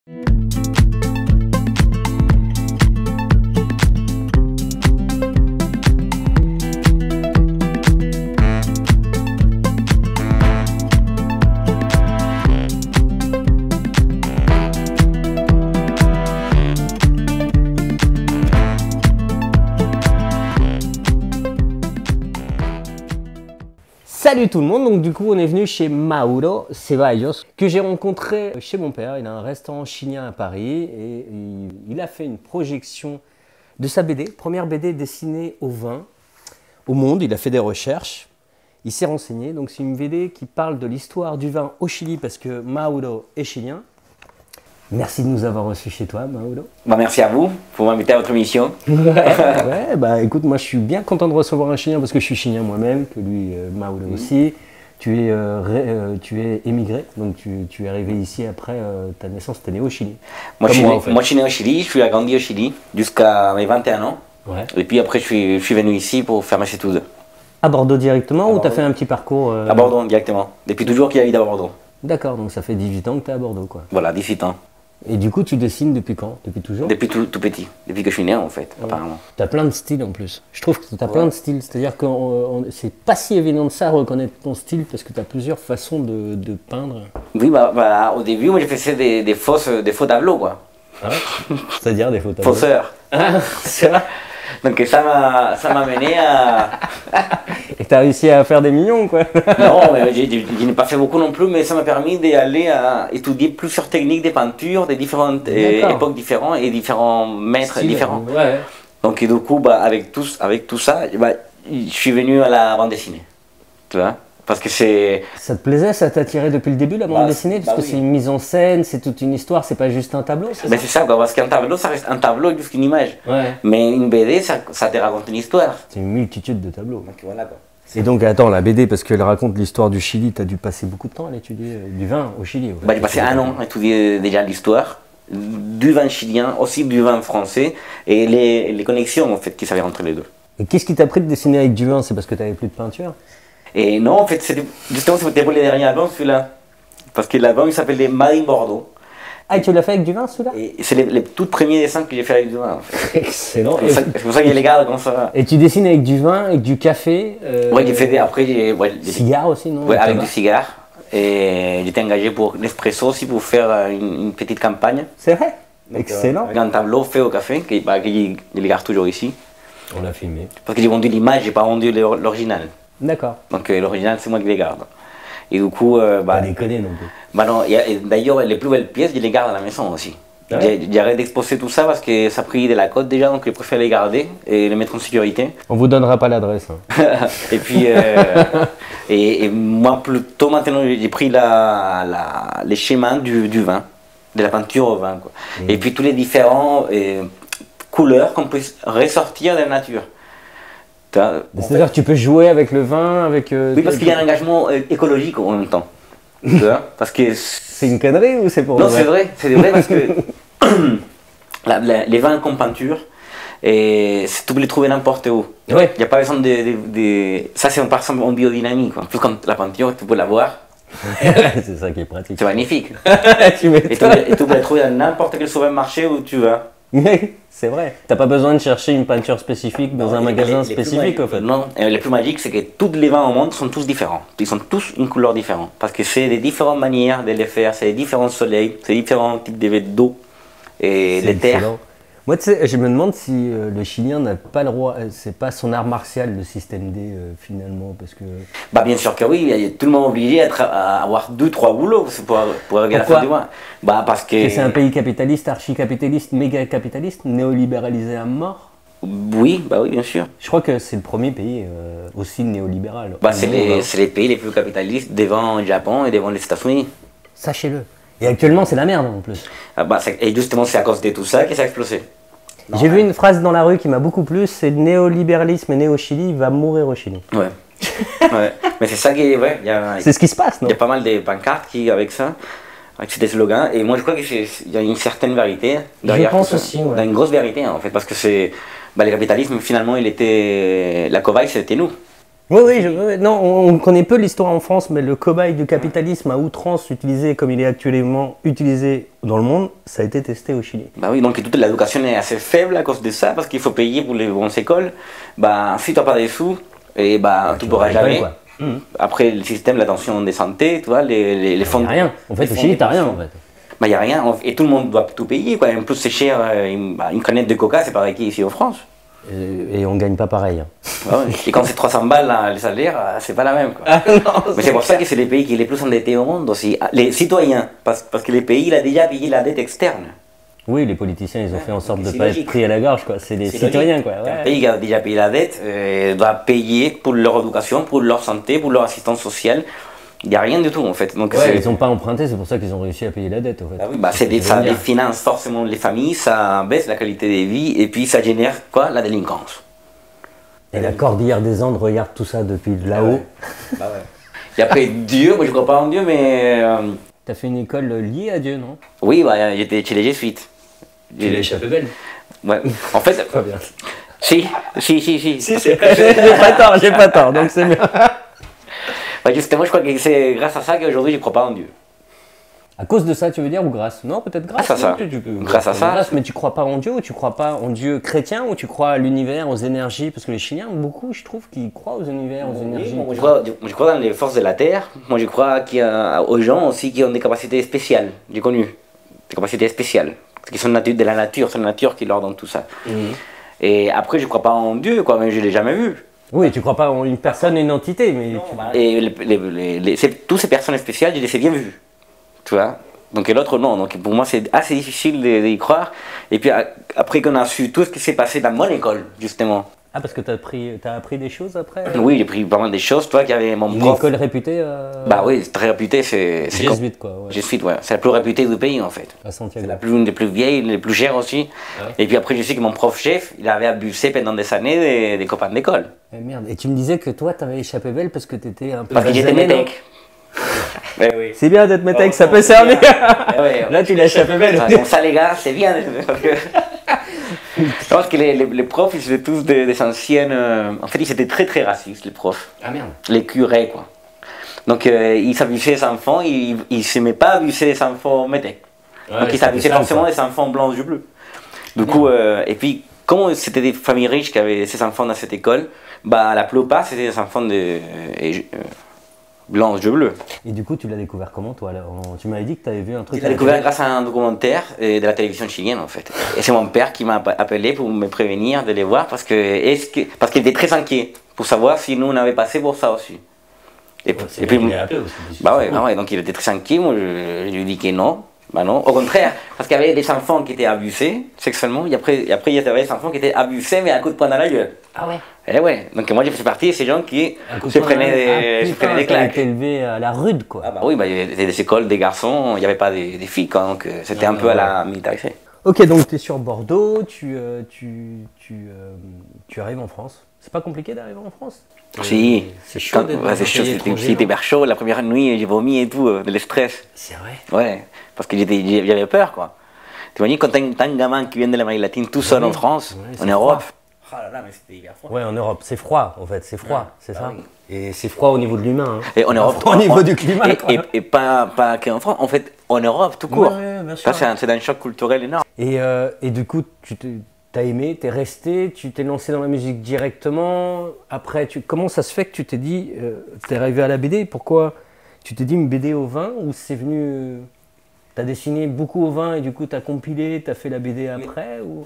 Salut tout le monde, donc du coup on est venu chez Mauro Ceballos que j'ai rencontré chez mon père. Il a un restaurant chilien à Paris et il a fait une projection de sa BD, première BD dessinée au vin, au monde. Il a fait des recherches, il s'est renseigné, donc c'est une BD qui parle de l'histoire du vin au Chili parce que Mauro est chilien. Merci de nous avoir reçus chez toi, Mauro. Bah, merci à vous pour m'inviter à votre émission. Ouais, bah écoute, moi je suis bien content de recevoir un Chilien parce que je suis Chilien moi-même, que lui, Mauro aussi. Tu es émigré, donc tu es arrivé ici après ta naissance, tu es né au Chili. Moi je suis né au Chili, je suis grandi au Chili jusqu'à mes 21 ans. Ouais. Et puis après je suis venu ici pour faire mes études. À Bordeaux directement ou tu as fait un petit parcours À Bordeaux directement, depuis toujours qu'il y a eu à Bordeaux. D'accord, donc ça fait 18 ans que tu es à Bordeaux quoi. Voilà, 18 ans. Et du coup, tu dessines depuis quand? Depuis toujours? Depuis tout petit, depuis que je suis né en fait, apparemment. Tu as plein de styles en plus. Je trouve que tu as plein de styles, c'est-à-dire que c'est pas si évident de ça, reconnaître ton style, parce que tu as plusieurs façons de peindre. Oui, au début, moi je faisais des faux tableaux quoi. Ah, c'est-à-dire des faux tableaux? Fausseurs. Ah, c'est vrai. Donc ça m'a mené à... Et tu as réussi à faire des millions quoi. Non, je n'ai pas fait beaucoup non plus, mais ça m'a permis d'aller à étudier plusieurs techniques de peinture, de différentes époques différentes et différents maîtres différents. Ouais. Donc du coup, avec tout ça, je suis venu à la bande dessinée. Tu vois? Parce que c'est... Ça te plaisait, ça t'attirait depuis le début la bande dessinée? Parce que c'est une mise en scène, c'est toute une histoire, c'est pas juste un tableau, c'est ça? C'est ça, parce qu'un tableau, ça reste un tableau juste une image. Ouais. Mais une BD, ça te raconte une histoire. C'est une multitude de tableaux. Donc voilà quoi. Et donc attends, la BD, parce qu'elle raconte l'histoire du Chili, tu as dû passer beaucoup de temps à l'étudier du vin au Chili? J'ai passé un an à étudier déjà l'histoire du vin chilien, aussi du vin français, et les connexions en fait qui s'avaient entre les deux. Et qu'est-ce qui t'a pris de dessiner avec du vin? C'est parce que tu n'avais plus de peinture? Et non, en fait, justement, c'était pour les derniers albums, celui-là. Parce que l'album, il s'appelait Made in Bordeaux. Ah, et tu l'as fait avec du vin, celui-là? Et c'est les tout premiers dessins que j'ai fait avec du vin, en fait. Excellent. C'est pour ça qu'il les garde comme ça. Et tu dessines avec du vin, avec du café? Ouais, j'ai fait après... des cigares aussi, non? Ouais, avec du cigare. Et j'étais engagé pour Nespresso aussi, pour faire une petite campagne. C'est vrai? Excellent. Avec un tableau fait au café, que je les garde toujours ici. On l'a filmé. Parce que j'ai vendu l'image, j'ai pas vendu l'original. D'accord. Donc l'original, c'est moi qui les garde. Et du coup... pas déconner non plus. Non, d'ailleurs, les plus belles pièces, je les garde à la maison aussi. Ah ouais? J'ai arrêté d'exposer tout ça parce que ça a pris de la cote déjà, donc je préfère les garder et les mettre en sécurité. On vous donnera pas l'adresse. Hein. Et puis, et moi, plutôt maintenant, j'ai pris les schémas du vin, de la peinture au vin. Quoi. Et puis tous les différents couleurs qu'on peut ressortir de la nature. C'est-à-dire que tu peux jouer avec le vin, avec... oui, parce qu'il y a un engagement écologique en même temps. Parce que c'est une connerie ou c'est pour... Non, c'est vrai parce que les vins comme peinture, tu peux les trouver n'importe où. Il n'y a pas besoin de... Ça, c'est par exemple en biodynamie. Quoi. En plus, quand la peinture, tu peux la voir. C'est ça qui est pratique. C'est magnifique. Et tu peux la trouver dans n'importe quel supermarché où tu vas. C'est vrai. T'as pas besoin de chercher une peinture spécifique dans un magasin spécifique en fait. Non, le plus magique c'est que tous les vins au monde sont tous différents. Ils sont tous une couleur différente. Parce que c'est des différentes manières de les faire, c'est des différents soleils, c'est différents types d'eau et de terre. Moi, tu sais, je me demande si le Chilien n'a pas le droit, c'est pas son art martial le système D finalement, parce que... Bien sûr que oui, tout le monde est obligé à avoir 2-3 boulots pour regarder la fin du mois. Parce que c'est un pays capitaliste, archi-capitaliste, méga-capitaliste, néolibéralisé à mort. Oui, oui, bien sûr. Je crois que c'est le premier pays aussi néolibéral. C'est les pays les plus capitalistes devant le Japon et devant les États-Unis. Sachez-le. Et actuellement, c'est la merde en plus. Et justement, c'est à cause de tout ça que ça a explosé. J'ai vu une phrase dans la rue qui m'a beaucoup plu, c'est le néolibéralisme né au Chili va mourir au Chili. Ouais. Mais c'est ça qui est vrai. C'est ce qui se passe, non? Il y a pas mal de pancartes avec ça, avec ces slogans. Et moi, je crois qu'il y a une certaine vérité derrière. Je pense aussi. Il y a une grosse vérité en fait, parce que le capitalisme finalement, la cobaye, c'était nous. Oui, non, on connaît peu l'histoire en France, mais le cobaye du capitalisme à outrance utilisé comme il est actuellement utilisé dans le monde, ça a été testé au Chili. Bah oui, donc toute l'éducation est assez faible à cause de ça, parce qu'il faut payer pour les bonnes écoles. Bah, si tu n'as pas des sous, et bah, tu ne pourras jamais. Après, le système, l'attention de santé, tu vois, les fonds. Il n'y a rien. En fait, au Chili, tu n'as rien en fait. Bah, il n'y a rien, et tout le monde doit tout payer, quoi. En plus, c'est cher, une canette de coca, c'est pareil qu'ici en France. Et on ne gagne pas pareil. Ah ouais. Et quand c'est 300 balles le salaire, c'est pas la même. Quoi. Ah, non, mais c'est pour ça que c'est les pays qui sont les plus endettés au monde aussi. Les citoyens, parce que les pays, il a déjà payé la dette externe. Oui, les politiciens, ils ont fait en sorte de ne pas être pris à la gorge. C'est les citoyens. Quoi. Ouais. Un pays qui a déjà payé la dette doit payer pour leur éducation, pour leur santé, pour leur assistance sociale. Il n'y a rien du tout en fait. Donc, ils n'ont pas emprunté, c'est pour ça qu'ils ont réussi à payer la dette. En fait. Ah oui, ça définance forcément les familles, ça baisse la qualité de vie et puis ça génère quoi? La délinquance. Et la cordillère des Andes regarde tout ça depuis là-haut. Bah ouais. Et après Dieu, moi je ne crois pas en Dieu, mais... Tu as fait une école liée à Dieu, non? Oui, bah, j'étais chez les jésuites. Tu l'as échappé belle. Ouais, en fait... Pas bien. Si. J'ai pas tort, donc c'est bien. Bah justement, je crois que c'est grâce à ça qu'aujourd'hui je ne crois pas en Dieu. À cause de ça, tu veux dire, ou grâce? Non, peut-être grâce. Grâce à ça. Grâce à ça. Grâce, mais tu crois pas en Dieu, ou tu crois pas en Dieu chrétien, ou tu crois à l'univers, aux énergies? Parce que les Chiliens, beaucoup, je trouve, qui croient aux univers, aux énergies. Moi, je crois dans les forces de la Terre. Moi, je crois qu'il y a aux gens aussi qui ont des capacités spéciales. J'ai connu des capacités spéciales, qui sont de la nature, c'est la nature qui leur donne tout ça. Et après, je crois pas en Dieu, quoi, mais je l'ai jamais vu. Oui, tu crois pas en une personne, une entité, mais... Non, et toutes ces personnes spéciales, je les ai bien vues, tu vois. Donc l'autre, non. Donc pour moi, c'est assez difficile d'y croire. Et puis après qu'on a su tout ce qui s'est passé dans mon école, justement. Ah, parce que t'as appris des choses après? Oui, j'ai appris pas mal des choses, toi, qui avait mon prof... Une école réputée Bah oui, c'est très réputé, c'est... Jésuite, quoi. Ouais. Jésuite, ouais. C'est la plus réputée du pays, en fait. À Santiago. C'est une des plus vieilles, les plus chères aussi. Ouais. Et puis après, je sais que mon prof-chef, il avait abusé pendant des années des copains d'école. Eh merde, et tu me disais que toi, t'avais échappé belle parce que t'étais un peu... Parce que j'étais métèque. Oui. C'est bien d'être métèque, ça peut servir. Là, tu l'as échappé belle. Comme ça, les gars, c'est bien. Je pense que les profs, ils étaient tous des anciennes... En fait, ils étaient très très racistes, les profs. Ah merde. Les curés, quoi. Donc, ils abusaient les enfants, ils ne s'aimaient pas abuser les enfants métèques. Ouais, donc, ils abusaient forcément les enfants blancs, yeux bleus. Du coup, et puis, comme c'était des familles riches qui avaient ces enfants dans cette école, bah, la plupart, c'était des enfants blancs, yeux bleus. Et du coup, tu l'as découvert comment, toi? Tu m'avais dit que tu avais vu un truc. Je l'ai découvert grâce à un documentaire de la télévision chilienne, en fait. Et c'est mon père qui m'a appelé pour me prévenir de les voir parce qu'il était très inquiet pour savoir si nous on avait passé pour ça aussi. Et puis, bah ouais, donc il était très inquiet. Moi, je lui ai dit que non. Bah non, au contraire, parce qu'il y avait des enfants qui étaient abusés sexuellement, et après il y avait des enfants qui étaient abusés mais à coup de poing dans la gueule. Ah ouais? Eh ouais, donc moi j'ai fait partie de ces gens qui se prenaient des claques. Tu été élevé à la rude, quoi. Ah bah oui, bah, il y avait des écoles, des garçons, il n'y avait pas des filles, quoi, donc c'était un peu à la militarisée. Ok, donc tu es sur Bordeaux, tu arrives en France. C'est pas compliqué d'arriver en France? Si, c'est chaud. C'est chaud, c'était hyper chaud. La première nuit, j'ai vomi et tout, de l'estress. C'est vrai? Ouais, parce que j'avais peur, quoi. Tu imagines quand t'as un gamin qui vient de l'Amérique latine tout seul en France, en Europe. Oh là là, mais c'était hyper froid. Ouais, en Europe, c'est froid, en fait, c'est froid, c'est ça. Oui. Et c'est froid au niveau de l'humain. Hein. Et en Europe, au niveau du climat. Et pas qu'en France, en fait, en Europe, tout court. Ouais, bien sûr. C'est un choc culturel énorme. Et du coup, t'as aimé, t'es resté, tu t'es lancé dans la musique directement. Après, comment ça se fait que tu t'es dit, t'es arrivé à la BD? Pourquoi tu t'es dit une BD au vin ou c'est venu... T'as dessiné beaucoup au vin et du coup t'as compilé, t'as fait la BD après ou...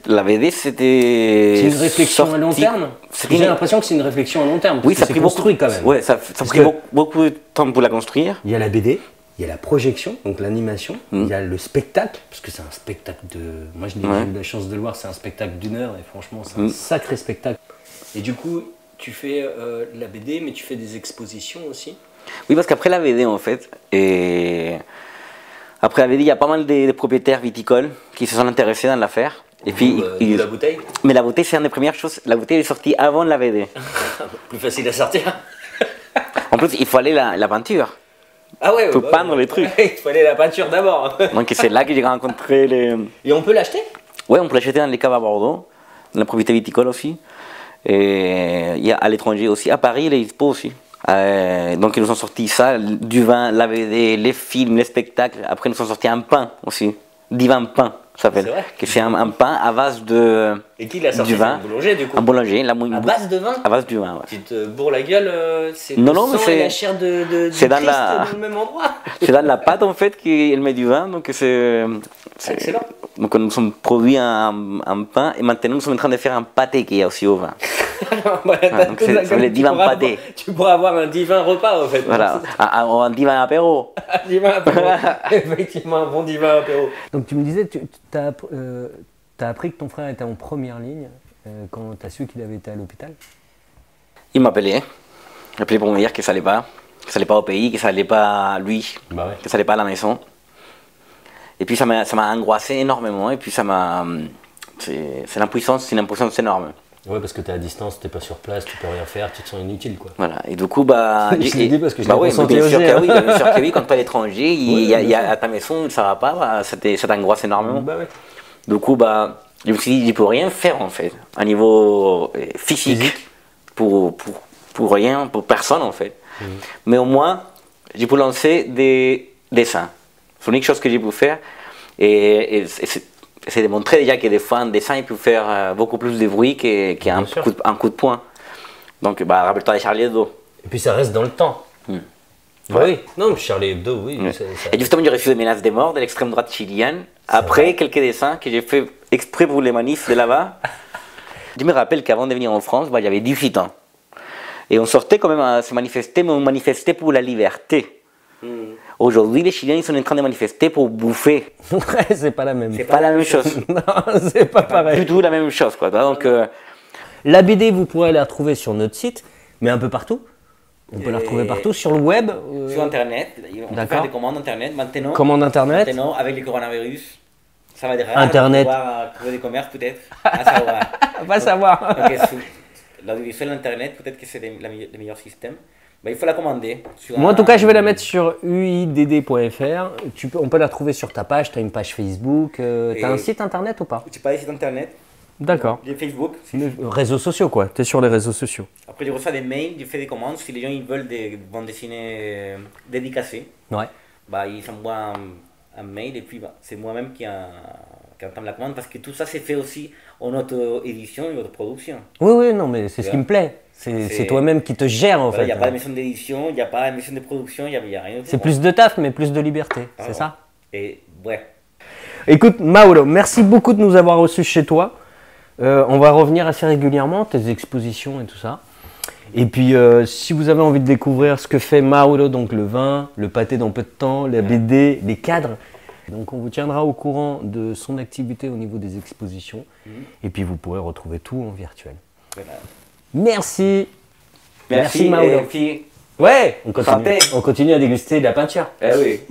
La BD c'était... C'est une réflexion à long terme? J'ai l'impression que c'est une réflexion à long terme. Oui, ça a pris construit quand même. Ouais, ça a pris beaucoup de temps pour la construire. Il y a la BD, il y a la projection, donc l'animation, il y a le spectacle, parce que c'est un spectacle de... Moi j'ai eu la chance de le voir, c'est un spectacle d'1 heure et franchement c'est un sacré spectacle. Et du coup tu fais la BD mais tu fais des expositions aussi? Oui, parce qu'après la BD en fait... Après la BD, il y a pas mal de propriétaires viticoles qui se sont intéressés dans l'affaire. Et puis, la bouteille? Mais la bouteille, c'est une des premières choses. La bouteille est sortie avant la BD. Plus facile à sortir. En plus, il faut aller la peinture. Ah ouais, pour peindre les trucs. Il faut aller la peinture d'abord. Donc c'est là que j'ai rencontré les... Et on peut l'acheter? Ouais, on peut l'acheter dans les caves à Bordeaux, dans la propriété viticole aussi. Et il y a à l'étranger aussi, à Paris, les Expo aussi. Donc ils nous ont sorti ça, du vin, la BD, les films, les spectacles. Après ils nous ont sorti un pain aussi, Divin Pain, ça s'appelle. C'est un pain à base de et qui l'a sorti, du vin. Un boulanger du coup. Un boulanger, à base de vin. À base du vin, ouais. Tu te bourres la gueule, c'est non, non, c'est la chair de c'est Christ dans le même endroit. C'est dans la pâte en fait qu'elle met du vin, donc c'est excellent. Donc nous sommes produits un pain et maintenant nous sommes en train de faire un pâté qui est aussi au vin. Voilà, donc c'est le divin pâté. Tu pourras avoir un divin repas en fait. Voilà, un divin apéro. Un divin apéro. Effectivement, un bon divin apéro. Donc tu me disais, tu as appris que ton frère était en première ligne quand tu as su qu'il avait été à l'hôpital. Il m'appelait. Il m'appelait pour me dire que ça allait pas au pays, que ça allait pas à lui, que ça allait pas à la maison. Et puis ça m'a angoissé énormément et puis ça m'a... C'est l'impuissance, c'est une impuissance énorme. Ouais, parce que tu es à distance, tu n'es pas sur place, tu peux rien faire, tu te sens inutile quoi. Voilà, et du coup, bah. Je l'ai dit parce que je l'ai oui, ressenti bien sûr aussi. bien sûr que oui, quand tu es à l'étranger, il y a à ta maison, ça va pas, bah, ça t'angoisse énormément. Bah ouais. Du coup, bah, je me suis dit, je peux rien faire en fait, à niveau physique. Pour rien, pour personne en fait. Mais au moins, j'ai pu lancer des dessins. C'est l'unique chose que j'ai pu faire. Et c'est de montrer déjà que des fois, un dessin, il peut faire beaucoup plus de bruit qu'un coup de poing. Donc, bah, rappelle-toi de Charlie Hebdo. Et puis ça reste dans le temps. Oui, non, Charlie Hebdo, oui. Et justement, j'ai reçu des menaces de mort de l'extrême droite chilienne. Après quelques dessins que j'ai fait exprès pour les manifs de là-bas. Je me rappelle qu'avant de venir en France, bah, j'avais 18 ans. Et on sortait quand même à se manifester, mais on manifestait pour la liberté. Aujourd'hui, les Chiliens ils sont en train de manifester pour bouffer. Ouais, c'est pas la même. C'est pas la même chose. Non, c'est pas pareil. Du tout la même chose, quoi. Donc, la BD, vous pourrez la retrouver sur notre site, mais un peu partout. On peut la retrouver partout, sur le web. Sur Internet. On peut faire des commandes Internet maintenant. Commandes Internet. Maintenant, avec le coronavirus, ça va être rare Internet. de pouvoir trouver des commerces, peut-être. À savoir. Va savoir. L'audiovisuel Internet, peut-être que c'est le meilleur système. Bah, il faut la commander. Moi, en tout cas, je vais la mettre sur uidd.fr. On peut la trouver sur ta page. Tu as une page Facebook. Tu as un site internet ou pas? Tu n'as pas de site internet. D'accord. J'ai Facebook. Réseaux sociaux, quoi. Tu es sur les réseaux sociaux. Après, je reçois des mails, je fais des commandes. Si les gens ils veulent des bandes dessinées dédicacées, bah, ils s'envoient un mail et puis bah, c'est moi-même qui entame la commande parce que tout ça c'est fait aussi en auto-édition et auto-production. Oui, non, mais c'est ce qui me plaît. C'est toi-même qui te gère en fait. Il n'y a pas de maison d'édition, il n'y a pas de maison de production, il n'y a rien. C'est plus de taf, mais plus de liberté, c'est ça? Et ouais. Écoute, Mauro, merci beaucoup de nous avoir reçus chez toi. On va revenir assez régulièrement, tes expositions et tout ça. Et puis, si vous avez envie de découvrir ce que fait Mauro, donc le vin, le pâté dans peu de temps, la BD, les cadres, donc on vous tiendra au courant de son activité au niveau des expositions. Et puis, vous pourrez retrouver tout en virtuel. Voilà. Merci. Merci Mauro. Et puis, ouais, on continue à déguster de la peinture. Eh oui.